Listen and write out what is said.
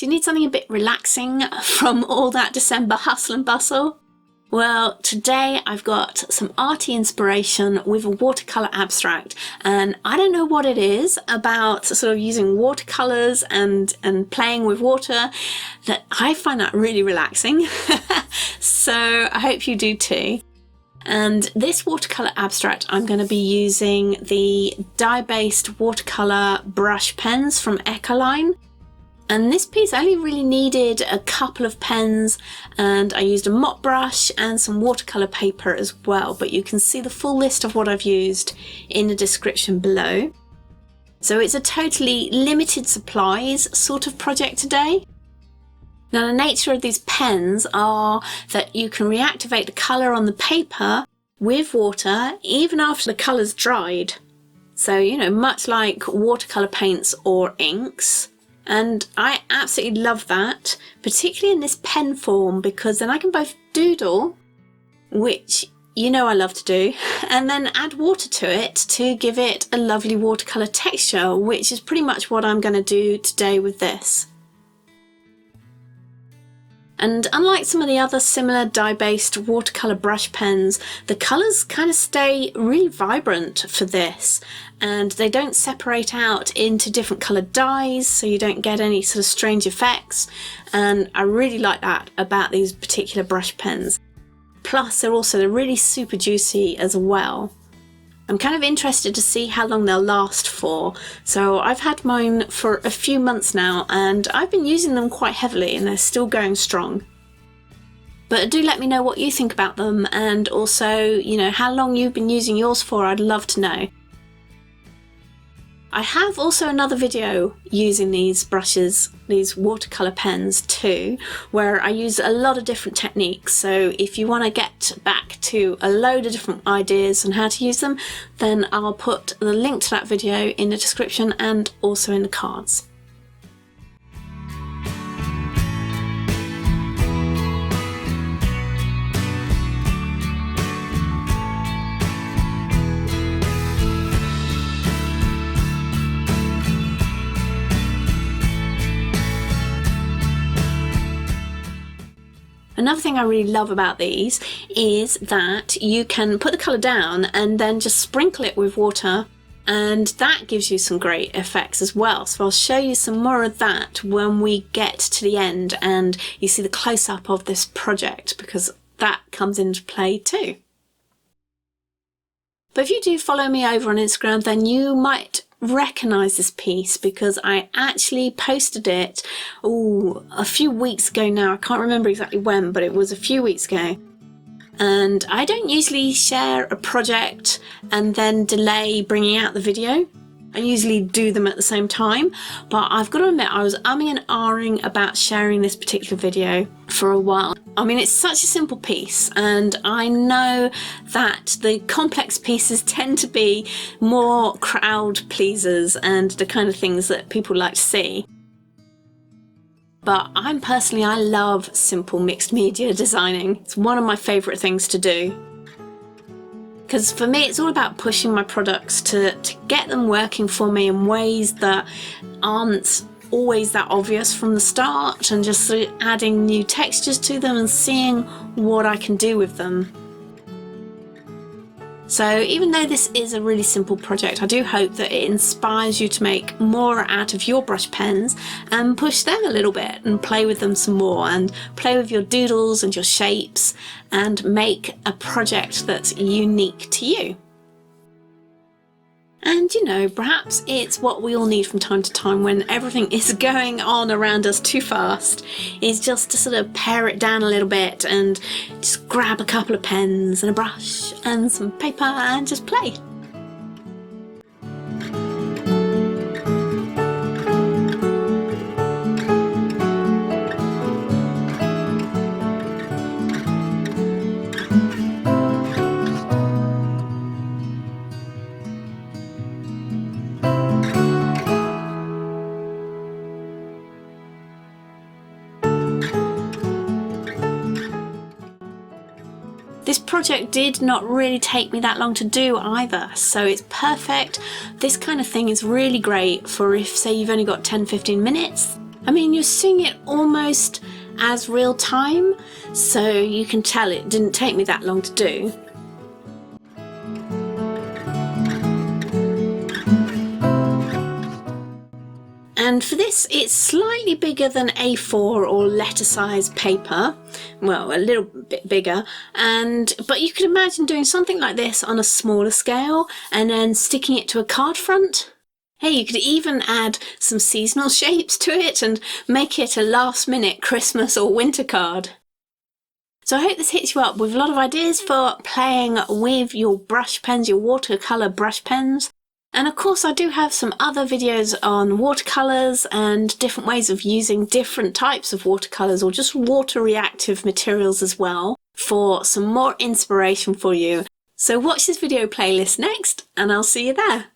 Do you need something a bit relaxing from all that December hustle and bustle? Well, today I've got some arty inspiration with a watercolour abstract, and I don't know what it is about sort of using watercolours and playing with water that I find that really relaxing. So I hope you do too. And this watercolour abstract, I'm going to be using the dye-based watercolour brush pens from Ecoline. And this piece only really needed a couple of pens, and I used a mop brush and some watercolour paper as well, but you can see the full list of what I've used in the description below. So it's a totally limited supplies sort of project today. Now the nature of these pens are that you can reactivate the colour on the paper with water even after the colour's dried. So, you know, much like watercolour paints or inks. And I absolutely love that, particularly in this pen form, because then I can both doodle, which you know I love to do, and then add water to it to give it a lovely watercolour texture, which is pretty much what I'm going to do today with this. And unlike some of the other similar dye-based watercolour brush pens, the colours kind of stay really vibrant for this, and they don't separate out into different coloured dyes, so you don't get any sort of strange effects, and I really like that about these particular brush pens. Plus they're really super juicy as well. I'm kind of interested to see how long they'll last for. So I've had mine for a few months now, and I've been using them quite heavily and they're still going strong. But do let me know what you think about them, and also, you know, how long you've been using yours for. I'd love to know. I have also another video using these brushes, these watercolour pens too, where I use a lot of different techniques. So if you want to get back to a load of different ideas on how to use them, then I'll put the link to that video in the description and also in the cards. Another thing I really love about these is that you can put the colour down and then just sprinkle it with water, and that gives you some great effects as well. So I'll show you some more of that when we get to the end and you see the close-up of this project, because that comes into play too. But if you do follow me over on Instagram, then you might recognise this piece, because I actually posted it a few weeks ago now. I can't remember exactly when, but it was a few weeks ago. And I don't usually share a project and then delay bringing out the video. I usually do them at the same time, but I've got to admit I was umming and ahhing about sharing this particular video for a while. I mean, it's such a simple piece, and I know that the complex pieces tend to be more crowd pleasers and the kind of things that people like to see. But I love simple mixed media designing. It's one of my favourite things to do. Because for me, it's all about pushing my products to get them working for me in ways that aren't always that obvious from the start, and just sort of adding new textures to them and seeing what I can do with them. So even though this is a really simple project, I do hope that it inspires you to make more out of your brush pens and push them a little bit and play with them some more, and play with your doodles and your shapes and make a project that's unique to you. And you know, perhaps it's what we all need from time to time when everything is going on around us too fast, is just to sort of pare it down a little bit and just grab a couple of pens and a brush and some paper and just play. This project did not really take me that long to do either, so it's perfect. This kind of thing is really great for if, say, you've only got 10-15 minutes I mean, you're seeing it almost as real time, so you can tell it didn't take me that long to do. And for this, it's slightly bigger than A4 or letter size paper. Well, a little bit bigger. But you could imagine doing something like this on a smaller scale and then sticking it to a card front. Hey, you could even add some seasonal shapes to it and make it a last-minute Christmas or winter card. So I hope this hits you up with a lot of ideas for playing with your brush pens, your watercolour brush pens. And of course I do have some other videos on watercolours and different ways of using different types of watercolours or just water reactive materials as well for some more inspiration for you. So watch this video playlist next and I'll see you there.